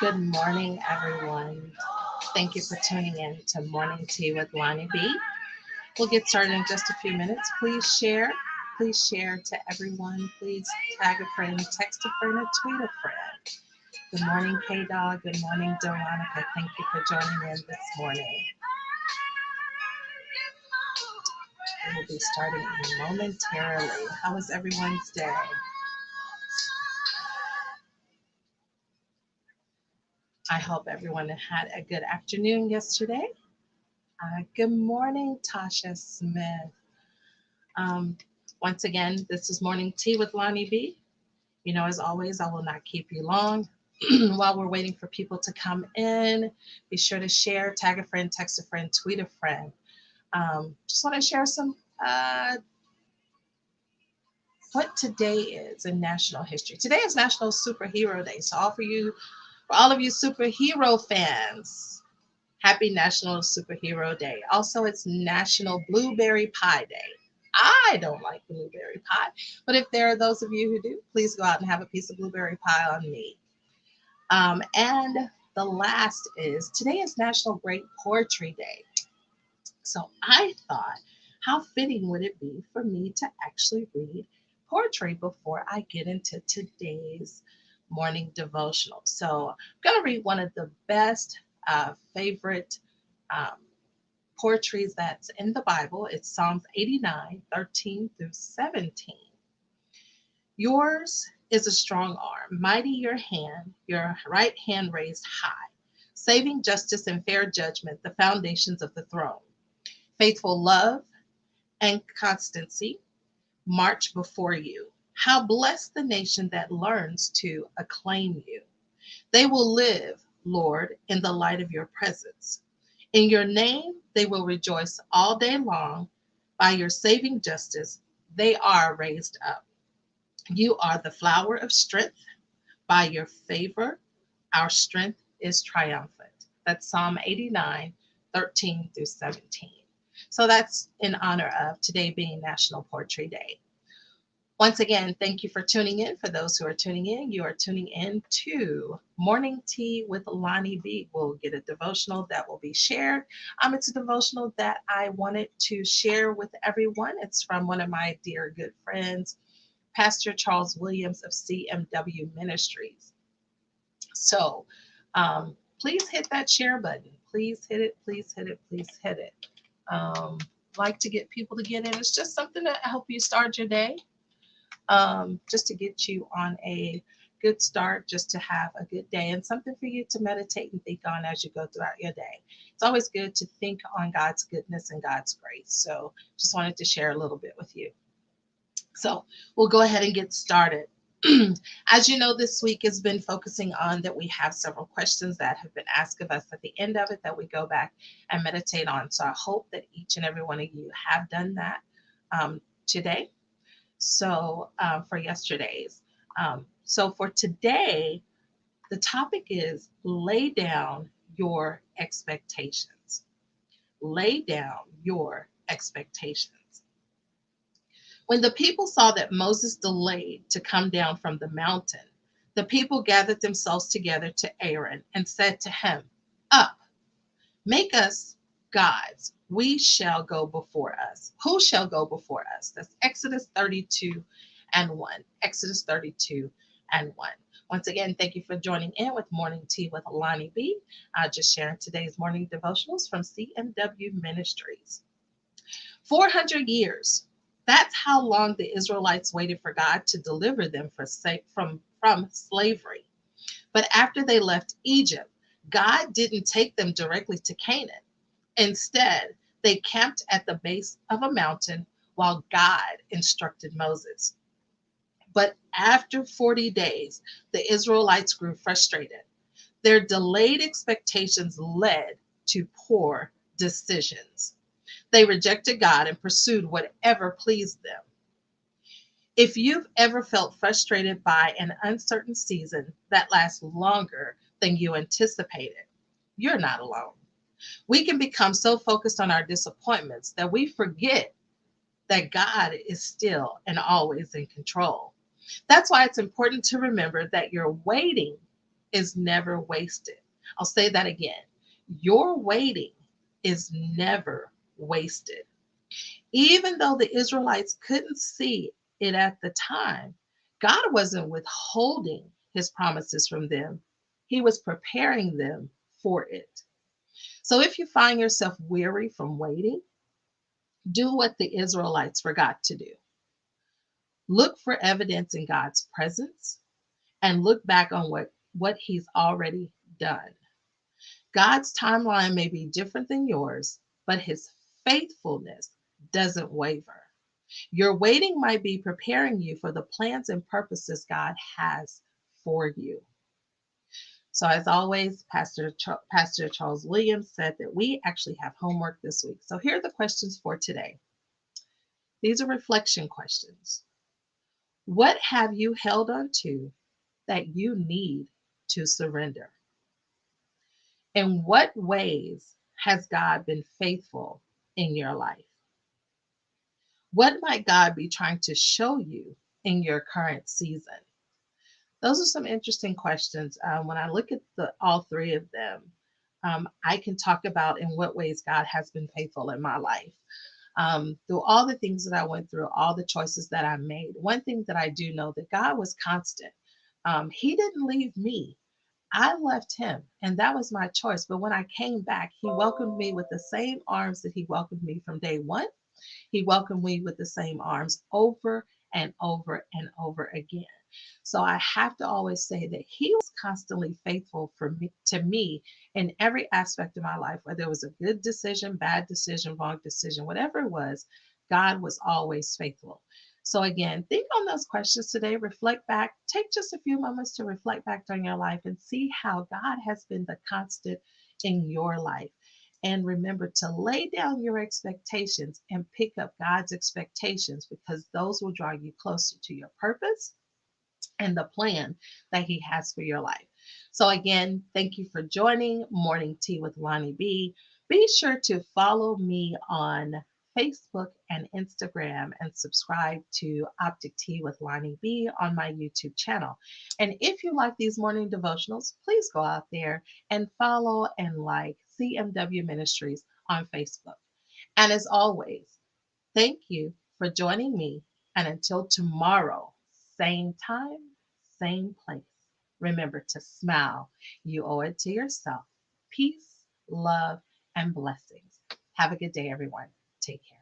Good morning, everyone. Thank you for tuning in to Morning Tea with LonnieB. We'll get started in just a few minutes. Please share. Please share to everyone. Please tag a friend, text a friend, or tweet a friend. Good morning, K Dog. Good morning, Veronica. Thank you for joining in this morning. We will be starting momentarily. How was everyone's day? I hope everyone had a good afternoon yesterday. Good morning, Tasha Smith. Um, Once again, this is Morning Tea with LonnieB. As always, I will not keep you long. While we're waiting for people to come in, be sure to share, tag a friend, text a friend, tweet a friend. Just want to share some what today is in national history. Today is National Superhero Day. So for all of you superhero fans, happy National Superhero Day. Also, it's National Blueberry Pie Day. I don't like blueberry pie, but if there are those of you who do, please go out and have a piece of blueberry pie on me. And the last is today is National Great Poetry Day. So I thought, how fitting would it be for me to actually read poetry before I get into today's morning devotional? So I'm going to read one of the best favorite um, poetries that's in the Bible. It's Psalms 89:13 through 17. Yours is a strong arm, mighty your right hand raised high, saving justice and fair judgment, the foundations of the throne. Faithful love and constancy march before you. How blessed the nation that learns to acclaim you. They will live, Lord, in the light of your presence. In your name, they will rejoice all day long. By your saving justice, they are raised up. You are the flower of strength. By your favor, our strength is triumphant. That's Psalm 89:13 through 17. So that's in honor of today being National Poetry Day. Once again, thank you for tuning in. For those who are tuning in, you are tuning in to Morning Tea with LonnieB. We'll get a devotional that will be shared. It's a devotional that I wanted to share with everyone. It's from one of my dear good friends, Pastor Charles Williams of CMW Ministries. So please hit that share button. Please hit it. Please hit it. Please hit it. Um, like to get people to get in. It's just something to help you start your day, just to get you on a good start, just to have a good day and something for you to meditate and think on as you go throughout your day. It's always good to think on God's goodness and God's grace. So just wanted to share a little bit with you. So we'll go ahead and get started. As you know, this week has been focusing on that we have several questions that have been asked of us at the end of it that we go back and meditate on. So I hope that each and every one of you have done that today. So for yesterday's. So for today, the topic is lay down your expectations. Lay down your expectations. When the people saw that Moses delayed to come down from the mountain, the people gathered themselves together to Aaron and said to him, "Up, make us gods. We shall go before us. Who shall go before us?" That's Exodus 32 and 1. Exodus 32 and 1. Once again, thank you for joining in with Morning Tea with LonnieB. Just sharing today's morning devotionals from CMW Ministries. 400 years. That's how long the Israelites waited for God to deliver them from slavery. But after they left Egypt, God didn't take them directly to Canaan. Instead, they camped at the base of a mountain while God instructed Moses. But after 40 days, the Israelites grew frustrated. Their delayed expectations led to poor decisions. They rejected God and pursued whatever pleased them. If you've ever felt frustrated by an uncertain season that lasts longer than you anticipated, you're not alone. We can become so focused on our disappointments that we forget that God is still and always in control. That's why it's important to remember that your waiting is never wasted. I'll say that again. Your waiting is never wasted. Even though the Israelites couldn't see it at the time, God wasn't withholding his promises from them, he was preparing them for it. So if you find yourself weary from waiting, do what the Israelites forgot to do. Look for evidence in God's presence and look back on what he's already done. God's timeline may be different than yours, but his faithfulness doesn't waver. Your waiting might be preparing you for the plans and purposes God has for you. So, as always, Pastor Charles Williams said that we actually have homework this week. So, here are the questions for today. These are reflection questions. What have you held on to that you need to surrender? In what ways has God been faithful in your life? What might God be trying to show you in your current season? Those are some interesting questions. When I look at all three of them, I can talk about in what ways God has been faithful in my life. Through all the things that I went through, all the choices that I made, one thing that I do know that God was constant. He didn't leave me. I left him, and that was my choice. But when I came back, he welcomed me with the same arms that he welcomed me from day one. He welcomed me with the same arms over and over and over again. So I have to always say that he was constantly faithful to me in every aspect of my life, whether it was a good decision, bad decision, wrong decision, whatever it was, God was always faithful. So again, think on those questions today, reflect back, take just a few moments to reflect back on your life and see how God has been the constant in your life. And remember to lay down your expectations and pick up God's expectations because those will draw you closer to your purpose and the plan that he has for your life. So again, thank you for joining Morning Tea with Lonnie B. Be sure to follow me on Facebook and Instagram and subscribe to Optic Tea with Lonnie B on my YouTube channel. And if you like these morning devotionals, please go out there and follow and like CMW Ministries on Facebook. And as always, thank you for joining me. And until tomorrow, same time, same place. Remember to smile. You owe it to yourself. Peace, love, and blessings. Have a good day, everyone. Take care.